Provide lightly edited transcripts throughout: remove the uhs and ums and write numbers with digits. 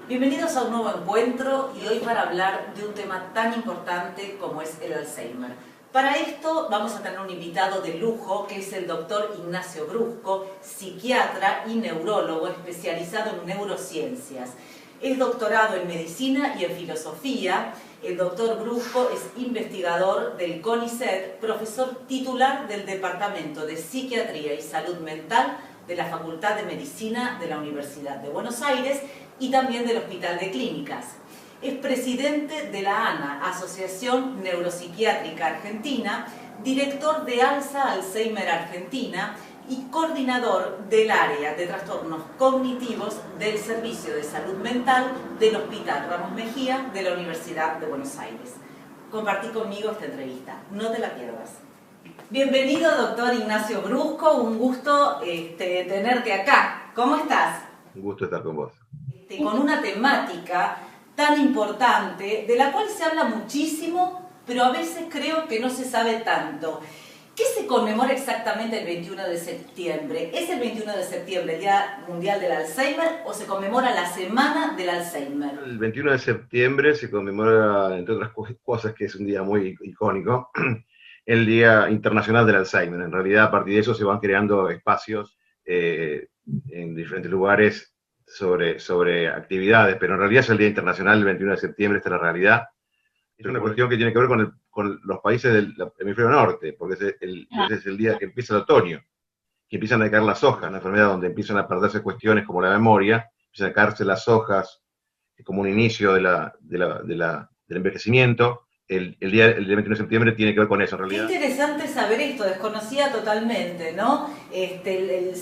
Bienvenidos a un nuevo encuentro y hoy para hablar de un tema tan importante como es el Alzheimer. Para esto vamos a tener un invitado de lujo que es el doctor Ignacio Brusco, psiquiatra y neurólogo especializado en neurociencias. Es doctorado en medicina y en filosofía. El doctor Brusco es investigador del CONICET, profesor titular del Departamento de Psiquiatría y Salud Mental de la Facultad de Medicina de la Universidad de Buenos Aires y también del Hospital de Clínicas. Es presidente de la ANA, Asociación Neuropsiquiátrica Argentina, director de ALSA Alzheimer Argentina y coordinador del área de trastornos cognitivos del Servicio de Salud Mental del Hospital Ramos Mejía de la Universidad de Buenos Aires. Compartí conmigo esta entrevista, no te la pierdas. Bienvenido, doctor Ignacio Brusco, un gusto tenerte acá. ¿Cómo estás? Un gusto estar con vos. Con una temática tan importante, de la cual se habla muchísimo, pero a veces creo que no se sabe tanto. ¿Qué se conmemora exactamente el 21 de septiembre? ¿Es el 21 de septiembre el Día Mundial del Alzheimer o se conmemora la Semana del Alzheimer? El 21 de septiembre se conmemora, entre otras cosas, que es un día muy icónico, el Día Internacional del Alzheimer. En realidad, a partir de eso se van creando espacios en diferentes lugares sobre actividades, pero en realidad es el Día Internacional el 21 de septiembre, esta es la realidad. Es una cuestión que tiene que ver con los países del hemisferio norte, porque ese es el día que empieza el otoño, que empiezan a caer las hojas, una enfermedad donde empiezan a perderse cuestiones como la memoria, empiezan a caerse las hojas como un inicio del envejecimiento. El día 21 de septiembre tiene que ver con eso, en realidad. Qué interesante saber esto, desconocía totalmente, ¿no? El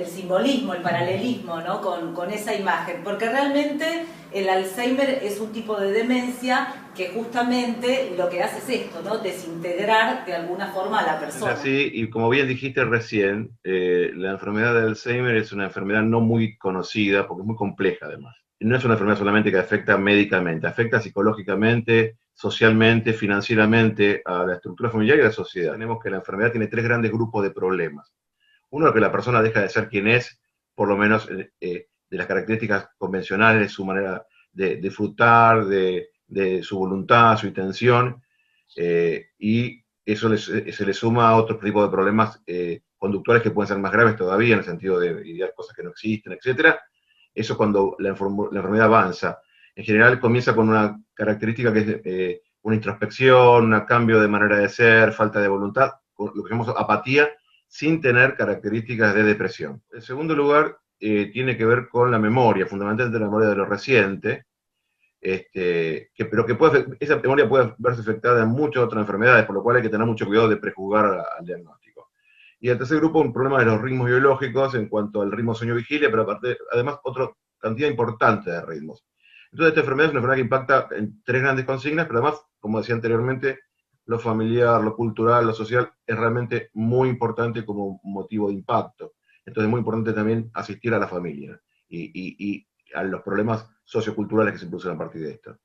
simbolismo, el paralelismo, ¿no? Con esa imagen, porque realmente el Alzheimer es un tipo de demencia que justamente lo que hace es esto, ¿no? Desintegrar de alguna forma a la persona. Es así, y como bien dijiste recién, la enfermedad de Alzheimer es una enfermedad no muy conocida, porque es muy compleja además. No es una enfermedad solamente que afecta médicamente, afecta psicológicamente, socialmente, financieramente a la estructura familiar y a la sociedad. Tenemos que la enfermedad tiene tres grandes grupos de problemas. Uno, que la persona deja de ser quien es, por lo menos de las características convencionales, de su manera de disfrutar, de su voluntad, su intención, y eso se le suma a otro tipo de problemas conductuales que pueden ser más graves todavía, en el sentido de idear cosas que no existen, etc. Eso cuando la enfermedad avanza. En general comienza con una característica que es una introspección, un cambio de manera de ser, falta de voluntad, lo que llamamos apatía, sin tener características de depresión. En segundo lugar, tiene que ver con la memoria, fundamentalmente la memoria de lo reciente, pero que esa memoria puede verse afectada en muchas otras enfermedades, por lo cual hay que tener mucho cuidado de prejuzgar al diagnóstico. Y el tercer grupo, un problema de los ritmos biológicos en cuanto al ritmo sueño-vigilia, pero aparte, además otra cantidad importante de ritmos. Entonces esta enfermedad es una enfermedad que impacta en tres grandes consignas, pero además, como decía anteriormente, lo familiar, lo cultural, lo social, es realmente muy importante como motivo de impacto. Entonces es muy importante también asistir a la familia y a los problemas socioculturales que se producen a partir de esto.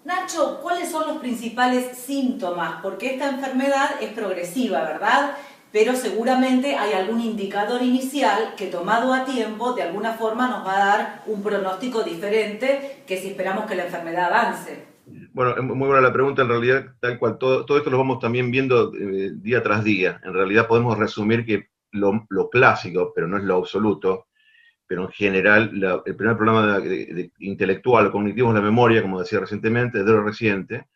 Nacho, ¿cuáles son los principales síntomas? Porque esta enfermedad es progresiva, ¿verdad? Pero seguramente hay algún indicador inicial que tomado a tiempo de alguna forma nos va a dar un pronóstico diferente que si esperamos que la enfermedad avance. Bueno, es muy buena la pregunta, en realidad tal cual, todo esto lo vamos también viendo día tras día. En realidad podemos resumir que lo clásico, pero no es lo absoluto, pero en general el primer problema intelectual o cognitivo es la memoria, como decía recientemente, de lo reciente,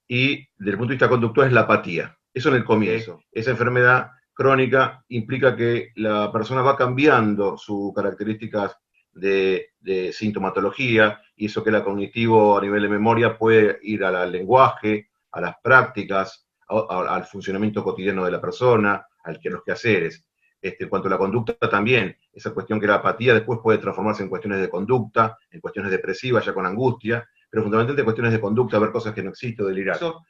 y desde el punto de vista conductual es la apatía. Eso en el comienzo. Esa enfermedad crónica implica que la persona va cambiando sus características de sintomatología, y eso que era cognitivo a nivel de memoria puede ir al lenguaje, a las prácticas, al funcionamiento cotidiano de la persona, a los quehaceres. En cuanto a la conducta también, esa cuestión que era apatía después puede transformarse en cuestiones de conducta, en cuestiones depresivas ya con angustia, pero fundamentalmente cuestiones de conducta, ver cosas que no existen, delirar. Eso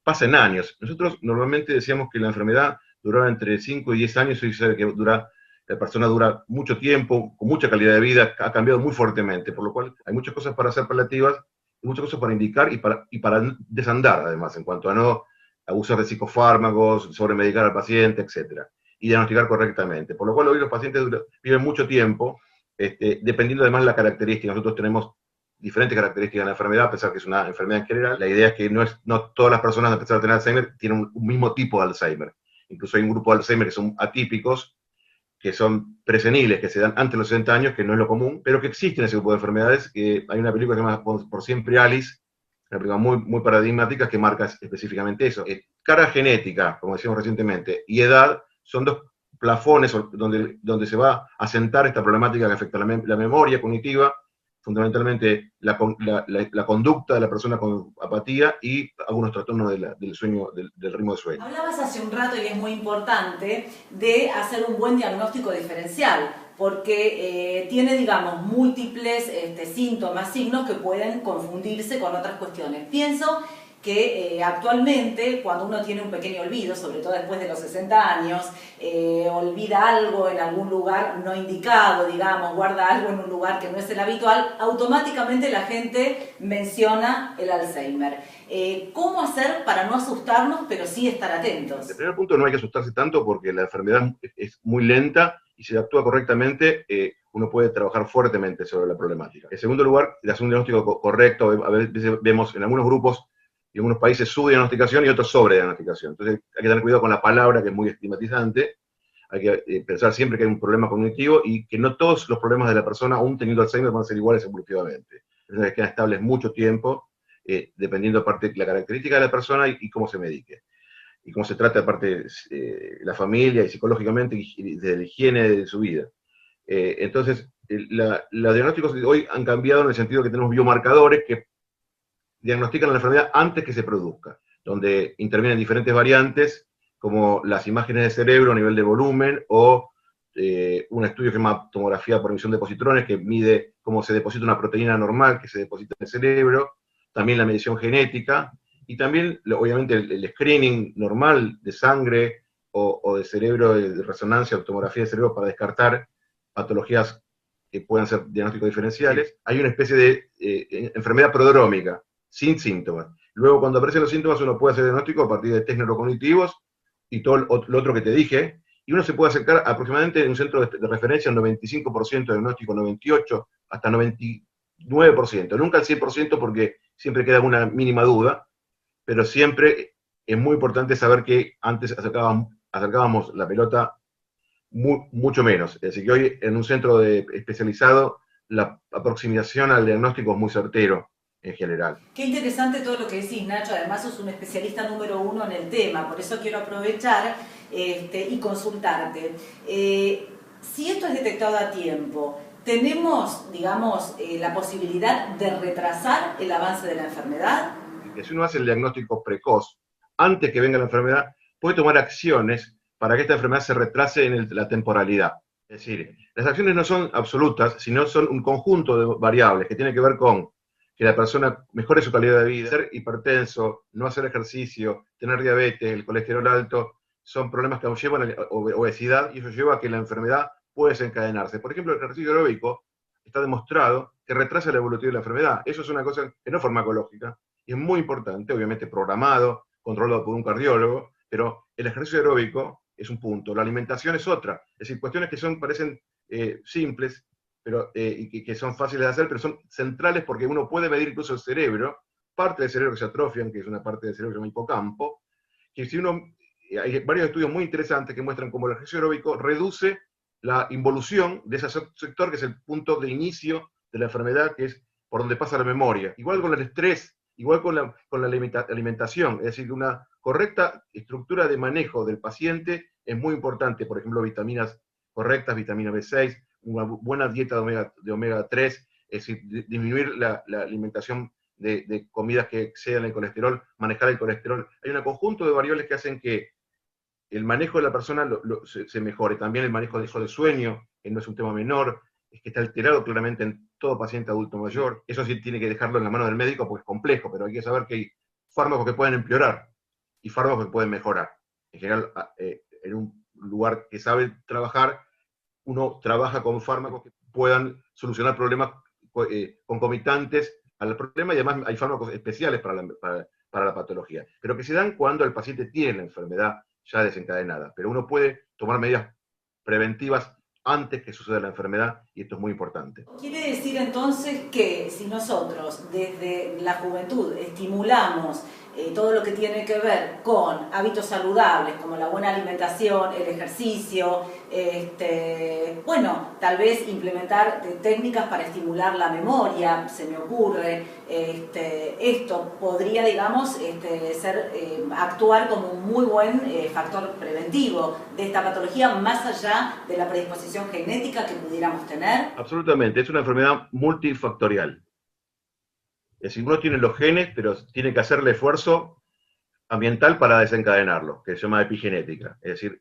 pasa en años. Nosotros normalmente decíamos que la enfermedad duraba entre 5 y 10 años, y sabe que la persona dura mucho tiempo, con mucha calidad de vida, ha cambiado muy fuertemente, por lo cual hay muchas cosas para hacer paliativas, y muchas cosas para indicar y para desandar, además, en cuanto a no abusar de psicofármacos, sobremedicar al paciente, etc. Y diagnosticar correctamente. Por lo cual hoy los pacientes viven mucho tiempo, dependiendo además de la característica. Nosotros tenemos diferentes características de la enfermedad, a pesar que es una enfermedad en general. La idea es que no todas las personas a pesar de tener Alzheimer tienen un mismo tipo de Alzheimer. Incluso hay un grupo de Alzheimer que son atípicos, que son preseniles, que se dan antes de los 60 años, que no es lo común, pero que existen ese grupo de enfermedades. Hay una película que se llama Por siempre Alice, una película muy paradigmática que marca específicamente eso. Carga genética, como decíamos recientemente, y edad son dos plafones donde se va a sentar esta problemática que afecta la memoria cognitiva, fundamentalmente la conducta de la persona con apatía y algunos trastornos del sueño, del ritmo de sueño. Hablabas hace un rato, y es muy importante, de hacer un buen diagnóstico diferencial, porque tiene, digamos, múltiples síntomas, signos que pueden confundirse con otras cuestiones. Pienso que actualmente, cuando uno tiene un pequeño olvido, sobre todo después de los 60 años, olvida algo en algún lugar no indicado, digamos, guarda algo en un lugar que no es el habitual, automáticamente la gente menciona el Alzheimer. ¿Cómo hacer para no asustarnos, pero sí estar atentos? El primer punto, no hay que asustarse tanto porque la enfermedad es muy lenta y si actúa correctamente, uno puede trabajar fuertemente sobre la problemática. En segundo lugar, hacer un diagnóstico correcto. A veces vemos en algunos grupos y en algunos países subdiagnosticación y otros sobrediagnosticación. Entonces hay que tener cuidado con la palabra, que es muy estigmatizante. Hay que pensar siempre que hay un problema cognitivo y que no todos los problemas de la persona, aún teniendo Alzheimer, van a ser iguales evolutivamente. Entonces quedan estables mucho tiempo, dependiendo aparte de la característica de la persona y cómo se medique. Y cómo se trata aparte la familia y psicológicamente y de la higiene de su vida. Entonces, los diagnósticos de hoy han cambiado en el sentido que tenemos biomarcadores que diagnostican la enfermedad antes que se produzca, donde intervienen diferentes variantes, como las imágenes de cerebro a nivel de volumen, o un estudio que se llama tomografía por emisión de positrones, que mide cómo se deposita una proteína normal que se deposita en el cerebro, también la medición genética, y también, obviamente, el screening normal de sangre o de cerebro, de resonancia o tomografía de cerebro para descartar patologías que puedan ser diagnósticos diferenciales. Hay una especie de enfermedad prodrómica, sin síntomas. Luego, cuando aparecen los síntomas, uno puede hacer diagnóstico a partir de test neurocognitivos y todo lo otro que te dije, y uno se puede acercar aproximadamente en un centro de referencia al 95% de diagnóstico, 98% hasta 99%, nunca al 100% porque siempre queda una mínima duda, pero siempre es muy importante saber que antes acercábamos la pelota mucho menos. Es decir, que hoy en un centro especializado la aproximación al diagnóstico es muy certero en general. Qué interesante todo lo que decís, Nacho. Además sos un especialista número 1 en el tema, por eso quiero aprovechar y consultarte. Si esto es detectado a tiempo, ¿tenemos, digamos, la posibilidad de retrasar el avance de la enfermedad? Que si uno hace el diagnóstico precoz, antes que venga la enfermedad, puede tomar acciones para que esta enfermedad se retrase en la temporalidad. Es decir, las acciones no son absolutas, sino son un conjunto de variables que tiene que ver con que la persona mejore su calidad de vida, ser hipertenso, no hacer ejercicio, tener diabetes, el colesterol alto, son problemas que llevan a obesidad y eso lleva a que la enfermedad puede desencadenarse. Por ejemplo, el ejercicio aeróbico está demostrado que retrasa la evolución de la enfermedad. Eso es una cosa que no es farmacológica y es muy importante, obviamente programado, controlado por un cardiólogo, pero el ejercicio aeróbico es un punto, la alimentación es otra. Es decir, cuestiones que parecen simples, pero, y que son fáciles de hacer, pero son centrales porque uno puede medir incluso el cerebro, parte del cerebro que se atrofian, que es una parte del cerebro que se llama hipocampo, que si hay varios estudios muy interesantes que muestran cómo el ejercicio aeróbico reduce la involución de ese sector, que es el punto de inicio de la enfermedad, que es por donde pasa la memoria. Igual con el estrés, igual con la alimentación, es decir, una correcta estructura de manejo del paciente es muy importante, por ejemplo, vitaminas correctas, vitamina B6, una buena dieta de omega 3, es decir, disminuir la alimentación de comidas que excedan el colesterol, manejar el colesterol. Hay un conjunto de variables que hacen que el manejo de la persona se mejore. También el manejo de sueño, que no es un tema menor, es que está alterado claramente en todo paciente adulto mayor. Eso sí tiene que dejarlo en la mano del médico porque es complejo, pero hay que saber que hay fármacos que pueden empeorar y fármacos que pueden mejorar. En general, en un lugar que sabe trabajar, uno trabaja con fármacos que puedan solucionar problemas concomitantes al problema y además hay fármacos especiales para la patología, pero que se dan cuando el paciente tiene la enfermedad ya desencadenada. Pero uno puede tomar medidas preventivas antes que suceda la enfermedad, y esto es muy importante. Quiere decir entonces que si nosotros desde la juventud estimulamos todo lo que tiene que ver con hábitos saludables, como la buena alimentación, el ejercicio, bueno, tal vez implementar técnicas para estimular la memoria, se me ocurre, esto podría, digamos, actuar como un muy buen factor preventivo de esta patología, más allá de la predisposición genética que pudiéramos tener. Absolutamente, es una enfermedad multifactorial. Es decir, uno tiene los genes, pero tiene que hacer el esfuerzo ambiental para desencadenarlo, que se llama epigenética. Es decir,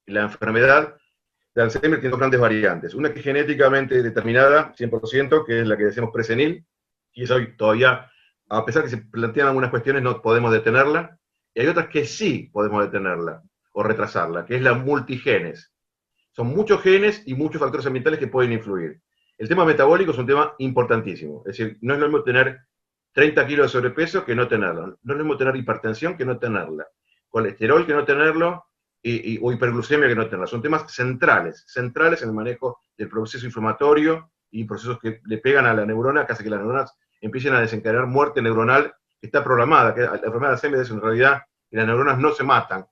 la enfermedad de Alzheimer tiene dos grandes variantes. Una que es genéticamente determinada, 100%, que es la que decimos presenil, y eso hoy todavía, a pesar que se plantean algunas cuestiones, no podemos detenerla. Y hay otras que sí podemos detenerla o retrasarla, que es la multigenes. Son muchos genes y muchos factores ambientales que pueden influir. El tema metabólico es un tema importantísimo. Es decir, no es lo mismo tener 30 kilos de sobrepeso que no tenerlo. No es lo mismo tener hipertensión que no tenerla. Colesterol que no tenerlo, o hiperglucemia que no tenerla. Son temas centrales en el manejo del proceso inflamatorio y procesos que le pegan a la neurona, que hace que las neuronas empiecen a desencadenar muerte neuronal que está programada. Que la enfermedad de Alzheimer es en realidad que las neuronas no se matan,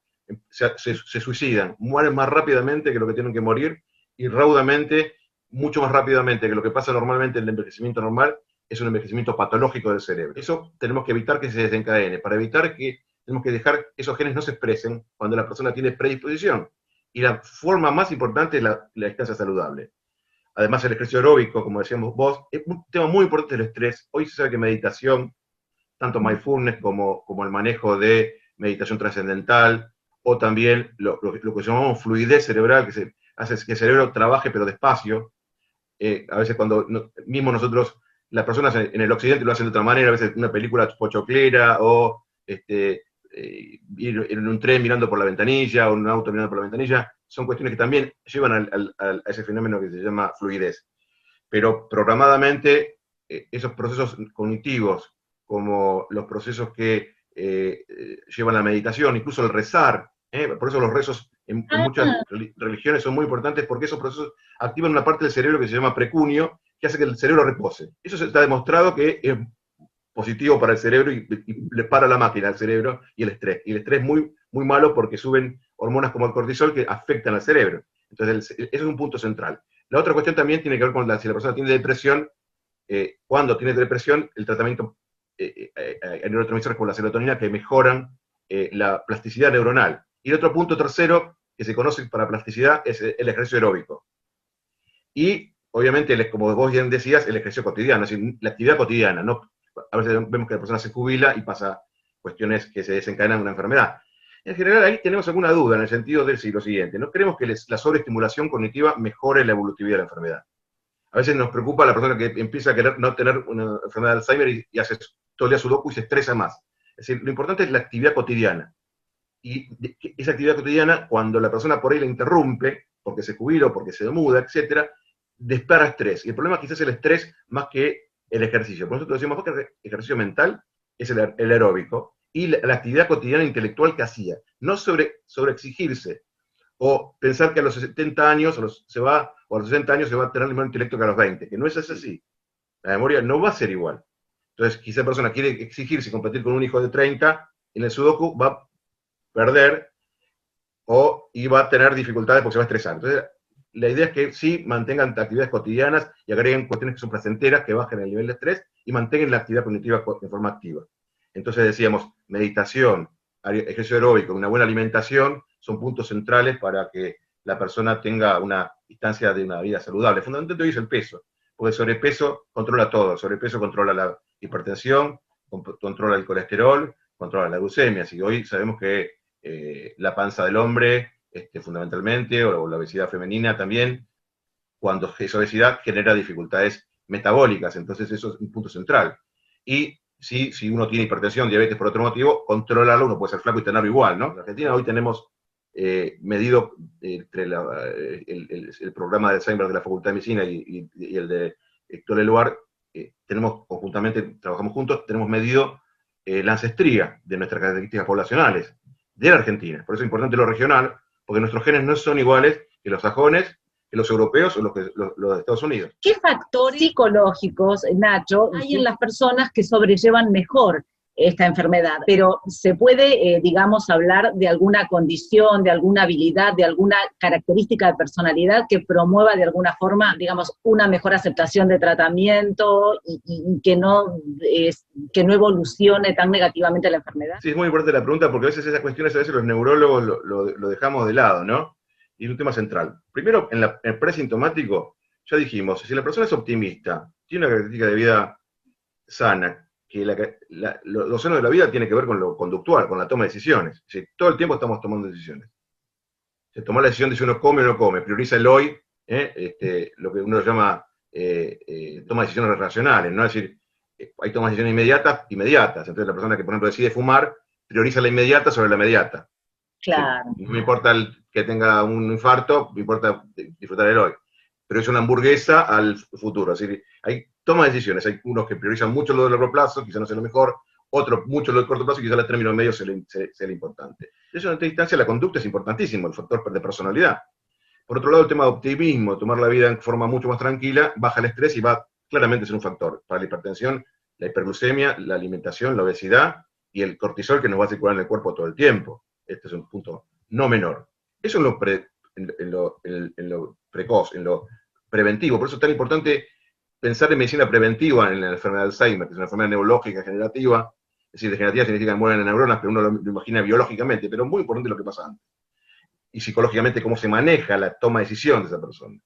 se suicidan, mueren más rápidamente que lo que tienen que morir y raudamente, mucho más rápidamente que lo que pasa normalmente en el envejecimiento normal, es un envejecimiento patológico del cerebro. Eso tenemos que evitar que se desencadene. Para evitar que tenemos que dejar que esos genes no se expresen cuando la persona tiene predisposición. Y la forma más importante es la distancia saludable. Además, el ejercicio aeróbico, como decíamos vos, es un tema muy importante del estrés. Hoy se sabe que meditación, tanto mindfulness como el manejo de meditación trascendental, o también lo que llamamos fluidez cerebral, que hace que el cerebro trabaje pero despacio. A veces cuando mismo nosotros, las personas en el occidente lo hacen de otra manera, a veces una película pochoclera o ir en un tren mirando por la ventanilla o en un auto mirando por la ventanilla, son cuestiones que también llevan a ese fenómeno que se llama fluidez. Pero programadamente esos procesos cognitivos, como los procesos que llevan la meditación, incluso el rezar, por eso los rezos en muchas religiones son muy importantes, porque esos procesos activan una parte del cerebro que se llama precunio, que hace que el cerebro repose. Eso se está demostrado que es positivo para el cerebro y le para la máquina al cerebro y el estrés. Y el estrés es muy, muy malo porque suben hormonas como el cortisol que afectan al cerebro. Entonces, eso es un punto central. La otra cuestión también tiene que ver con si la persona tiene depresión. Cuando tiene depresión, el tratamiento hay neurotransmisores como la serotonina que mejoran la plasticidad neuronal. Y el otro punto tercero que se conoce para plasticidad es el ejercicio aeróbico. Y, obviamente, como vos bien decías, el ejercicio cotidiano, es decir, la actividad cotidiana. ¿No? A veces vemos que la persona se jubila y pasa cuestiones que se desencadenan una enfermedad. En general, ahí tenemos alguna duda en el sentido de lo siguiente. No creemos que la sobreestimulación cognitiva mejore la evolutividad de la enfermedad. A veces nos preocupa la persona que empieza a querer no tener una enfermedad de Alzheimer y hace todo el día sudoku y se estresa más. Es decir, lo importante es la actividad cotidiana. Y esa actividad cotidiana, cuando la persona por ahí la interrumpe, porque se jubila o porque se muda, etcétera, dispara estrés. Y el problema quizás es el estrés más que el ejercicio. Por eso nosotros decimos que el ejercicio mental es el aeróbico y la actividad cotidiana intelectual que hacía. No sobre exigirse o pensar que a los 70 años o a los 60 años se va a tener el mismo intelecto que a los 20, que no es así. La memoria no va a ser igual. Entonces, quizá la persona quiere exigirse y competir con un hijo de 30, en el sudoku va a perder y va a tener dificultades porque se va a estresar. Entonces, la idea es que sí mantengan actividades cotidianas y agreguen cuestiones que son placenteras, que bajen el nivel de estrés y mantengan la actividad cognitiva de forma activa. Entonces decíamos, meditación, ejercicio aeróbico, una buena alimentación son puntos centrales para que la persona tenga una instancia de una vida saludable. Fundamentalmente hoy es el peso, porque el sobrepeso controla todo. El sobrepeso controla la hipertensión, controla el colesterol, controla la glucemia. Así que hoy sabemos que la panza del hombre, fundamentalmente, o la obesidad femenina también, cuando esa obesidad genera dificultades metabólicas. Entonces eso es un punto central. Y si uno tiene hipertensión, diabetes por otro motivo, controlarlo, uno puede ser flaco y tenerlo igual, ¿no? En Argentina hoy tenemos medido entre el programa de Alzheimer de la Facultad de Medicina y el de Héctor Eluard, tenemos conjuntamente, trabajamos juntos, tenemos medido la ancestría de nuestras características poblacionales de la Argentina. Por eso es importante lo regional, porque nuestros genes no son iguales que los sajones, que los europeos o los de Estados Unidos. ¿Qué factores psicológicos, Nacho, hay en las personas que sobrellevan mejor esta enfermedad? Pero se puede, digamos, hablar de alguna condición, de alguna habilidad, de alguna característica de personalidad que promueva de alguna forma, digamos, una mejor aceptación de tratamiento y que no evolucione tan negativamente la enfermedad. Sí, es muy importante la pregunta porque a veces esas cuestiones, a veces los neurólogos lo dejamos de lado, ¿no? Y es un tema central. Primero, en el presintomático, ya dijimos, si la persona es optimista, tiene una característica de vida sana, que lo sano de la vida tiene que ver con lo conductual, con la toma de decisiones. Es decir, todo el tiempo estamos tomando decisiones. Se toma la decisión de si uno come o no come, prioriza el hoy, lo que uno llama toma de decisiones racionales, ¿no? Es decir, hay toma de decisiones inmediatas. Entonces la persona que, por ejemplo, decide fumar, prioriza la inmediata sobre la inmediata. Claro. No me importa que tenga un infarto, me importa disfrutar el hoy. Pero es una hamburguesa al futuro. Es decir, hay toma de decisiones. Hay unos que priorizan mucho lo de largo plazo, quizá no sea lo mejor, otros mucho lo de corto plazo, quizá el término medio sea lo importante. De eso, en esta instancia, la conducta es importantísimo, el factor de personalidad. Por otro lado, el tema de optimismo, tomar la vida en forma mucho más tranquila, baja el estrés y va claramente a ser un factor para la hipertensión, la hiperglucemia, la alimentación, la obesidad y el cortisol que nos va a circular en el cuerpo todo el tiempo. Este es un punto no menor. Eso en lo precoz, en lo preventivo. Por eso es tan importante pensar en medicina preventiva en la enfermedad de Alzheimer, que es una enfermedad neurológica degenerativa. Es decir, degenerativa significa que mueren neuronas, pero uno lo imagina biológicamente, pero es muy importante lo que pasa antes. Y psicológicamente cómo se maneja la toma de decisión de esa persona.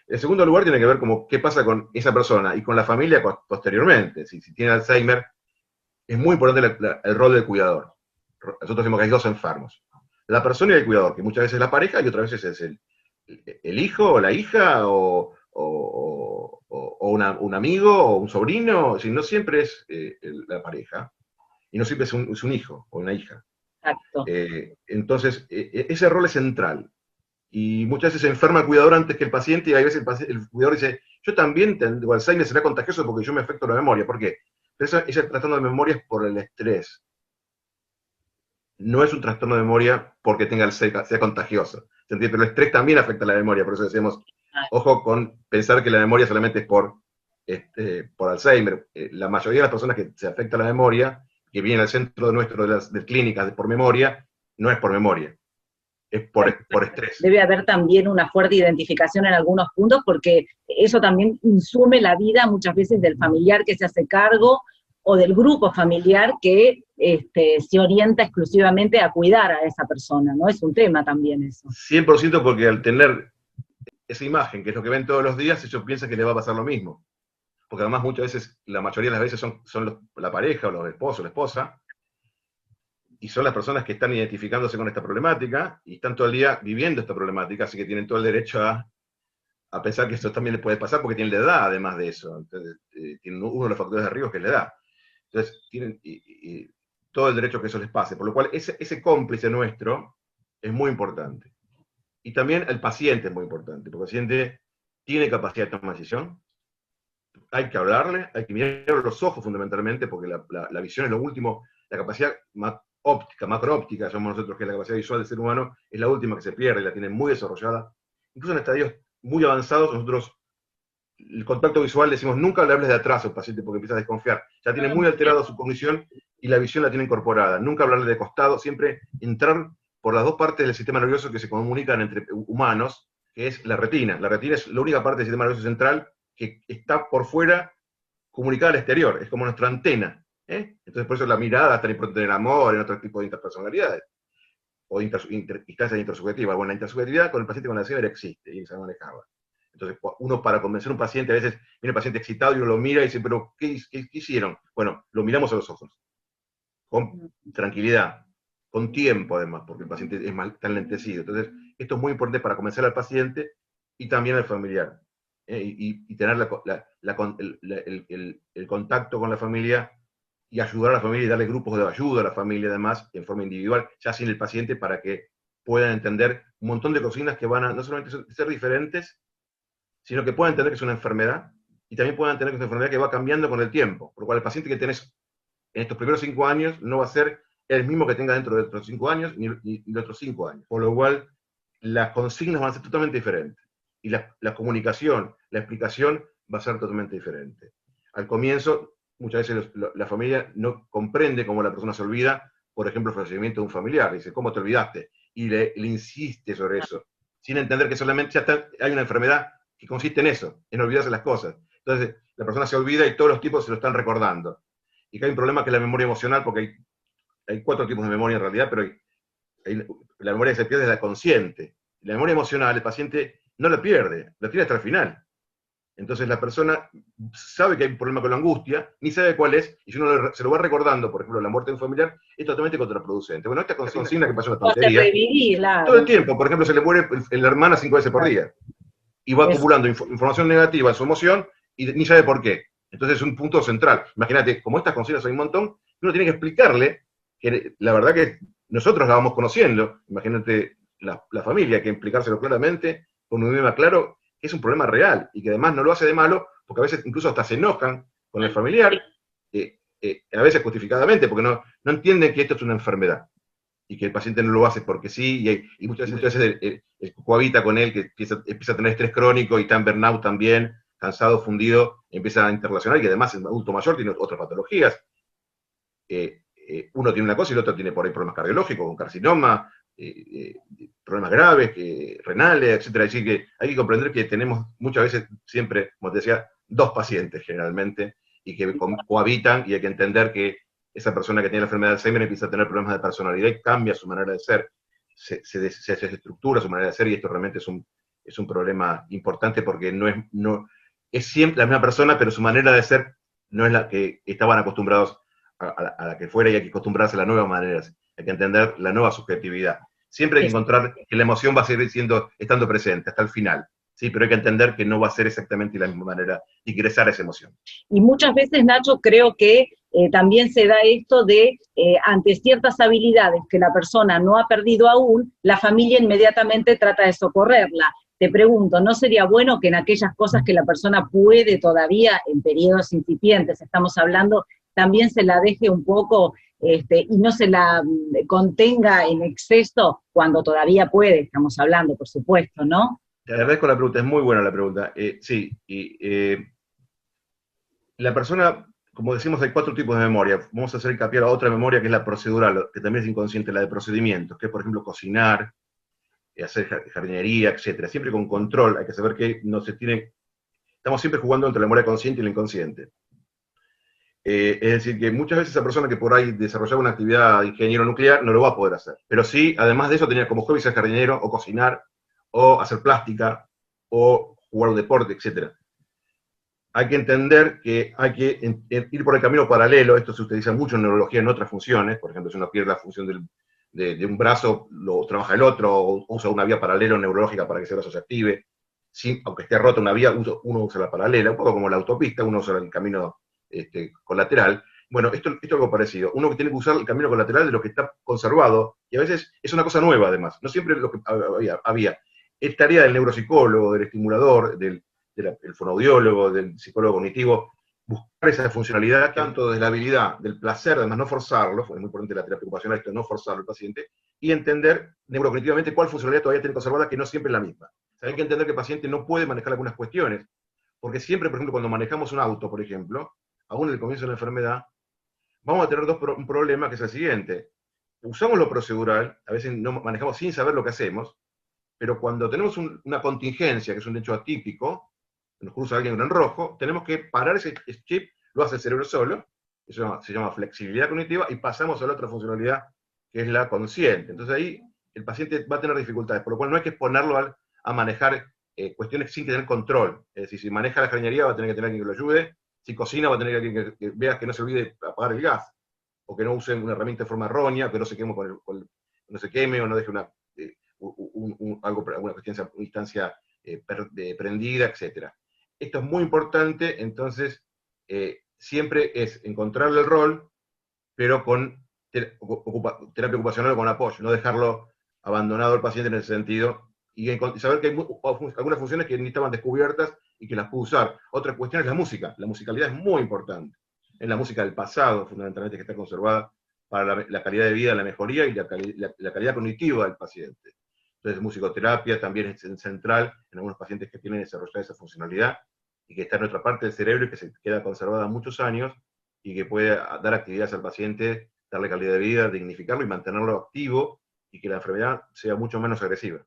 En segundo lugar, tiene que ver como qué pasa con esa persona y con la familia posteriormente. Si tiene Alzheimer, es muy importante el rol del cuidador. Nosotros decimos que hay dos enfermos. La persona y el cuidador, que muchas veces es la pareja y otras veces es el hijo o la hija o un amigo o un sobrino. Es decir, no siempre es la pareja y no siempre es un hijo o una hija. Exacto. Entonces, ese rol es central. Y muchas veces se enferma el cuidador antes que el paciente y a veces el cuidador dice, yo también tengo Alzheimer, será contagioso porque yo me afecto la memoria. ¿Por qué? Pero ese trastorno de memoria es por el estrés. No es un trastorno de memoria porque sea contagioso. ¿Se entiende? Pero el estrés también afecta a la memoria, por eso decimos, ojo con pensar que la memoria solamente es por Alzheimer. La mayoría de las personas que se afecta la memoria, que vienen al centro nuestro de clínicas por memoria, no es por memoria, es por estrés. Debe haber también una fuerte identificación en algunos puntos, porque eso también insume la vida muchas veces del familiar que se hace cargo, o del grupo familiar que se orienta exclusivamente a cuidar a esa persona, ¿no? Es un tema también eso. 100% porque al tener esa imagen, que es lo que ven todos los días, ellos piensan que les va a pasar lo mismo. Porque además muchas veces, la mayoría de las veces son la pareja o los esposos, la esposa, y son las personas que están identificándose con esta problemática y están todo el día viviendo esta problemática, así que tienen todo el derecho a pensar que esto también les puede pasar porque tienen la edad además de eso. Entonces, tienen uno de los factores de riesgo que es la edad. Entonces, tienen todo el derecho a que eso les pase. Por lo cual, ese cómplice nuestro es muy importante. Y también el paciente es muy importante, porque el paciente tiene capacidad de tomar decisión, hay que hablarle, hay que mirar los ojos fundamentalmente, porque la visión es lo último, la capacidad óptica, macroóptica, somos nosotros, que es la capacidad visual del ser humano, es la última que se pierde, y la tienen muy desarrollada. Incluso en estadios muy avanzados, nosotros el contacto visual decimos, nunca le hables de atrás al paciente porque empieza a desconfiar. Ya tiene muy alterada su cognición y la visión la tiene incorporada. Nunca hablarle de costado, siempre entrar por las dos partes del sistema nervioso que se comunican entre humanos, que es la retina. La retina es la única parte del sistema nervioso central que está por fuera comunicada al exterior. Es como nuestra antena. Entonces por eso la mirada es tan importante en el amor, en otro tipo de interpersonalidades. O instancias intersubjetivas. Bueno, la intersubjetividad con el paciente con Alzheimer existe y se manejaba. Entonces, uno para convencer a un paciente, a veces viene el paciente excitado y uno lo mira y dice, pero ¿qué hicieron? Bueno, lo miramos a los ojos, con tranquilidad, con tiempo además, porque el paciente está enlentecido. Entonces, esto es muy importante para convencer al paciente y también al familiar. Y tener el contacto con la familia y ayudar a la familia y darle grupos de ayuda a la familia además, en forma individual, ya sin el paciente, para que puedan entender un montón de cocinas que van a no solamente ser diferentes, sino que puedan entender que es una enfermedad, y también puedan entender que es una enfermedad que va cambiando con el tiempo, por lo cual el paciente que tenés en estos primeros 5 años no va a ser el mismo que tenga dentro de otros 5 años, ni de otros 5 años, por lo cual las consignas van a ser totalmente diferentes. y la comunicación, la explicación va a ser totalmente diferente. Al comienzo, muchas veces la familia no comprende cómo la persona se olvida, por ejemplo, el fallecimiento de un familiar. Dice, ¿cómo te olvidaste? Y le insiste sobre eso, sin entender que solamente hay una enfermedad que consiste en eso, en olvidarse las cosas. Entonces, la persona se olvida y todos los tipos se lo están recordando. Y que hay un problema que es la memoria emocional, porque hay 4 tipos de memoria en realidad, pero la memoria que se pierde es la consciente. La memoria emocional, el paciente no la pierde, la tiene hasta el final. Entonces la persona sabe que hay un problema con la angustia, ni sabe cuál es, y si uno se lo va recordando, por ejemplo, la muerte de un familiar, es totalmente contraproducente. Bueno, esta consigna que pasa una tontería, todo el tiempo, por ejemplo, se le muere la hermana 5 veces por día, y va acumulando información negativa en su emoción, y ni sabe por qué. Entonces es un punto central. Imagínate, como estas consignas hay un montón, uno tiene que explicarle que la verdad que nosotros la vamos conociendo, imagínate la familia, que explicárselo claramente, con un idioma claro, que es un problema real, y que además no lo hace de malo, porque a veces incluso hasta se enojan con el familiar, a veces justificadamente, porque no entienden que esto es una enfermedad, y que el paciente no lo hace porque sí, y muchas veces cohabita con él, que empieza a tener estrés crónico, y está en burnout también, cansado, fundido, empieza a interrelacionar, y que además el adulto mayor tiene otras patologías. Uno tiene una cosa y el otro tiene por ahí problemas cardiológicos, con carcinoma, problemas graves, renales, etcétera. Es decir, que hay que comprender que tenemos muchas veces, siempre, como te decía, 2 pacientes generalmente, y que cohabitan, y hay que entender que esa persona que tiene la enfermedad de Alzheimer empieza a tener problemas de personalidad y cambia su manera de ser, se desestructura su manera de ser, y esto realmente es un problema importante, porque es siempre la misma persona, pero su manera de ser no es la que estaban acostumbrados a la que fuera, y hay que acostumbrarse a la nueva manera, hay que entender la nueva subjetividad. Siempre hay que encontrar que la emoción va a seguir estando presente hasta el final, ¿sí? Pero hay que entender que no va a ser exactamente la misma manera de ingresar a esa emoción. Y muchas veces, Nacho, creo que también se da esto de, ante ciertas habilidades que la persona no ha perdido aún, la familia inmediatamente trata de socorrerla. Te pregunto, ¿no sería bueno que en aquellas cosas que la persona puede todavía, en periodos incipientes, estamos hablando, también se la deje un poco y no se la contenga en exceso cuando todavía puede, estamos hablando, por supuesto, ¿no? Te agradezco la pregunta, es muy buena la pregunta. Sí, la persona, como decimos, hay 4 tipos de memoria. Vamos a hacer hincapié a otra memoria, que es la procedural, que también es inconsciente, la de procedimientos, que es, por ejemplo, cocinar, hacer jardinería, etcétera. Siempre con control, hay que saber que estamos siempre jugando entre la memoria consciente y la inconsciente. Es decir, que muchas veces esa persona que por ahí desarrollaba una actividad de ingeniero nuclear no lo va a poder hacer. Pero sí, además de eso, tenía como hobby ser jardinero, o cocinar, o hacer plástica, o jugar un deporte, etc. Hay que entender que hay que ir por el camino paralelo. Esto se utiliza mucho en neurología en otras funciones. Por ejemplo, si uno pierde la función de un brazo, lo trabaja el otro, o usa una vía paralela neurológica para que ese brazo se active. Sí, aunque esté rota una vía, uno usa la paralela, un poco como la autopista, uno usa el camino colateral. Bueno, esto es algo parecido. Uno que tiene que usar el camino colateral de lo que está conservado, y a veces es una cosa nueva además, no siempre lo que había. Es tarea del neuropsicólogo, del estimulador, del fonoaudiólogo, del psicólogo cognitivo, buscar esa funcionalidad, tanto de la habilidad, del placer, además no forzarlo, es muy importante la terapia ocupacional, esto, no forzarlo al paciente, y entender neurocognitivamente cuál funcionalidad todavía tiene conservada, que no siempre es la misma. O sea, hay que entender que el paciente no puede manejar algunas cuestiones, porque siempre, por ejemplo, cuando manejamos un auto, por ejemplo, aún en el comienzo de la enfermedad, vamos a tener un problema, que es el siguiente. Usamos lo procedural, a veces no manejamos sin saber lo que hacemos, pero cuando tenemos una contingencia, que es un hecho atípico, nos cruza alguien en rojo, tenemos que parar ese chip, lo hace el cerebro solo, eso se llama flexibilidad cognitiva, y pasamos a la otra funcionalidad, que es la consciente. Entonces ahí el paciente va a tener dificultades, por lo cual no hay que exponerlo a manejar cuestiones sin tener control. Es decir, si maneja la jardinería va a tener que tener alguien que lo ayude, si cocina va a tener que alguien que vea que no se olvide apagar el gas, o que no use una herramienta de forma errónea, que no se queme no se queme, o no deje una instancia prendida, etc. Esto es muy importante. Entonces siempre es encontrarle el rol, pero con terapia ocupacional o con apoyo, no dejarlo abandonado al paciente en ese sentido, y saber que hay algunas funciones que ni estaban descubiertas y que las puedo usar. Otra cuestión es la música. La musicalidad es muy importante. Es la música del pasado, fundamentalmente, que está conservada para la calidad de vida, la mejoría y la calidad cognitiva del paciente. Entonces, musicoterapia también es central en algunos pacientes que tienen desarrollada esa funcionalidad y que está en otra parte del cerebro y que se queda conservada muchos años y que puede dar actividades al paciente, darle calidad de vida, dignificarlo y mantenerlo activo y que la enfermedad sea mucho menos agresiva.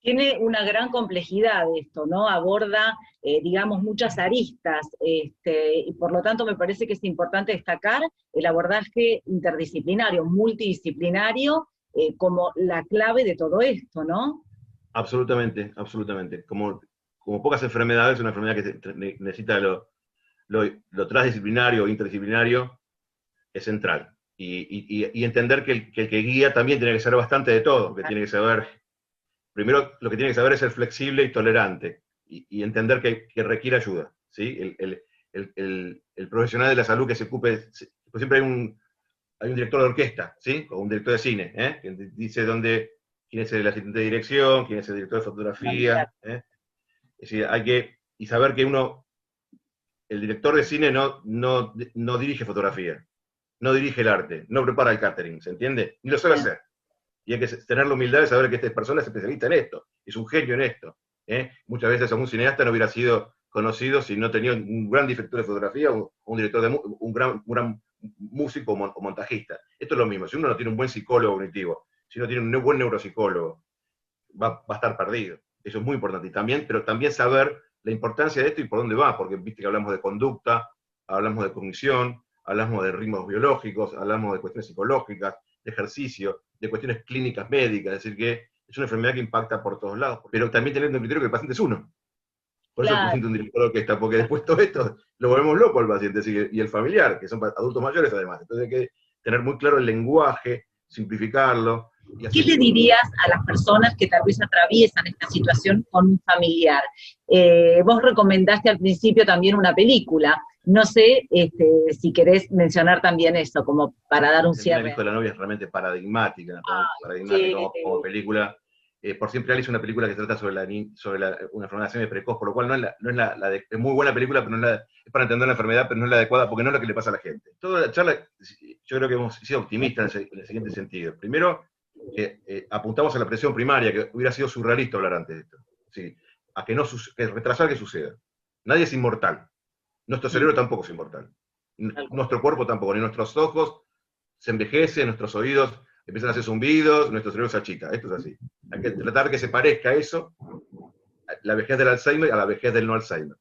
Tiene una gran complejidad esto, ¿no? Aborda, digamos, muchas aristas, y por lo tanto me parece que es importante destacar el abordaje interdisciplinario, multidisciplinario, como la clave de todo esto, ¿no? Absolutamente, absolutamente. Como pocas enfermedades, una enfermedad que necesita lo transdisciplinario o interdisciplinario es central. Y entender que el que guía también tiene que saber bastante de todo, que tiene que saber, primero lo que tiene que saber es ser flexible y tolerante, y entender que requiere ayuda, ¿sí? El profesional de la salud que se ocupe, pues siempre hay un director de orquesta, ¿sí? O un director de cine, que dice quién es el asistente de dirección, quién es el director de fotografía, Es decir, y saber que el director de cine no dirige fotografía, no dirige el arte, no prepara el catering, ¿se entiende? Ni lo sabe hacer. Y hay que tener la humildad de saber que esta persona es especialista en esto, es un genio en esto. Muchas veces algún cineasta no hubiera sido conocido si no tenía un gran director de fotografía o un director un gran músico o montajista. Esto es lo mismo, si uno no tiene un buen psicólogo cognitivo, si no tiene un buen neuropsicólogo, va a estar perdido. Eso es muy importante. Pero también saber la importancia de esto y por dónde va, porque viste que hablamos de conducta, hablamos de cognición, hablamos de ritmos biológicos, hablamos de cuestiones psicológicas, de ejercicio, de cuestiones clínicas médicas, es decir, que es una enfermedad que impacta por todos lados, pero también teniendo en criterio que el paciente es uno. Por eso el paciente es un director de orquesta, porque después todo esto lo volvemos loco al paciente, y el familiar, que son adultos mayores además. Entonces hay que tener muy claro el lenguaje, simplificarlo. ¿Qué le dirías a las personas que tal vez atraviesan esta situación con un familiar? Vos recomendaste al principio también una película. No sé si querés mencionar también eso, como para dar un cierre. El hijo de la novia es realmente paradigmática, como película. Por siempre Alice es una película que trata sobre una enfermedad precoz, por lo cual es muy buena película, pero es para entender la enfermedad, pero no es la adecuada, porque no es lo que le pasa a la gente. Toda la charla, yo creo que hemos sido optimistas en el siguiente sentido. Primero, apuntamos a la presión primaria, que hubiera sido surrealista hablar antes de esto. ¿Sí? Que retrasar que suceda. Nadie es inmortal. Nuestro cerebro tampoco es inmortal. Nuestro cuerpo tampoco, ni nuestros ojos se envejecen, nuestros oídos empiezan a hacer zumbidos, nuestro cerebro se achica. Esto es así. Hay que tratar que se parezca a eso, la vejez del Alzheimer, a la vejez del no Alzheimer.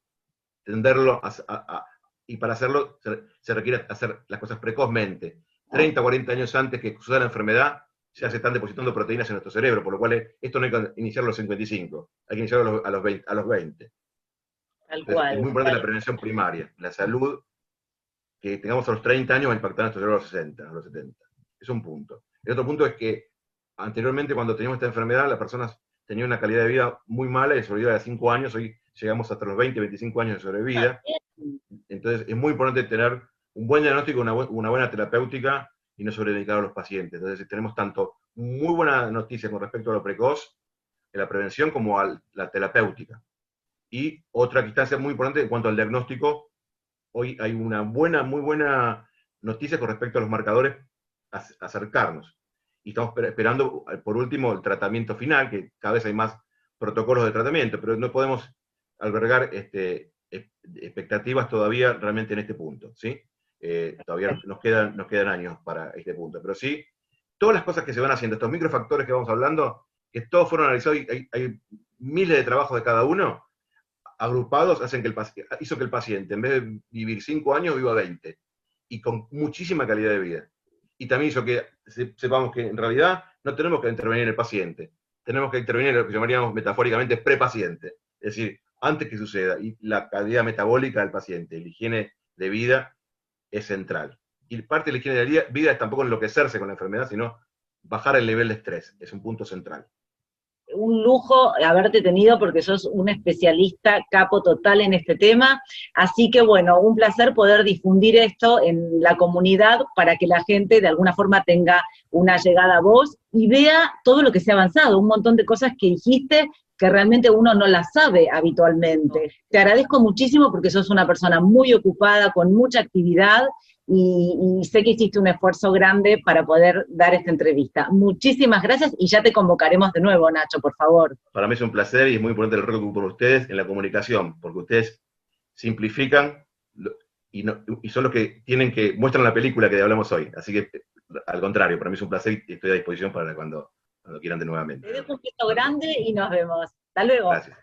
Entenderlo, y para hacerlo se requiere hacer las cosas precozmente. 30, 40 años antes que suceda la enfermedad, ya se están depositando proteínas en nuestro cerebro, por lo cual esto no hay que iniciarlo a los 55, hay que iniciarlo a los 20. Tal cual. Es muy importante la prevención primaria, la salud que tengamos a los 30 años va a impactar a nuestro cerebro a los 60, a los 70. Es un punto. El otro punto es que anteriormente, cuando teníamos esta enfermedad, las personas tenían una calidad de vida muy mala y sobrevivía de 5 años, hoy llegamos hasta los 20, 25 años de sobrevida. Entonces es muy importante tener un buen diagnóstico, una buena terapéutica y no sobremedicar a los pacientes. Entonces tenemos tanto muy buena noticia con respecto a lo precoz, de la prevención, como a la terapéutica. Y otra instancia muy importante en cuanto al diagnóstico, hoy hay una muy buena noticia con respecto a los marcadores, acercarnos. Y estamos esperando, por último, el tratamiento final, que cada vez hay más protocolos de tratamiento, pero no podemos albergar expectativas todavía realmente en este punto, ¿sí? Todavía nos quedan años para este punto, pero sí, todas las cosas que se van haciendo, estos microfactores que vamos hablando, que todos fueron analizados, y hay miles de trabajos de cada uno, agrupados, hizo que el paciente, en vez de vivir 5 años, viva 20, y con muchísima calidad de vida. Y también hizo que sepamos que en realidad no tenemos que intervenir en el paciente, tenemos que intervenir en lo que llamaríamos metafóricamente prepaciente, es decir, antes que suceda, y la calidad metabólica del paciente, la higiene de vida es central. Y parte de la higiene de vida es tampoco enloquecerse con la enfermedad, sino bajar el nivel de estrés, es un punto central. Un lujo haberte tenido porque sos un especialista capo total en este tema, así que bueno, un placer poder difundir esto en la comunidad para que la gente de alguna forma tenga una llegada a vos y vea todo lo que se ha avanzado, un montón de cosas que dijiste que realmente uno no las sabe habitualmente. Te agradezco muchísimo porque sos una persona muy ocupada, con mucha actividad, y sé que hiciste un esfuerzo grande para poder dar esta entrevista. Muchísimas gracias y ya te convocaremos de nuevo, Nacho, por favor. Para mí es un placer y es muy importante el rol que ocupan ustedes en la comunicación, porque ustedes simplifican y son los que muestran la película que hablamos hoy. Así que, al contrario, para mí es un placer y estoy a disposición para cuando quieran de nuevamente. Te dejo un beso grande y nos vemos. Hasta luego. Gracias.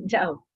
Chao.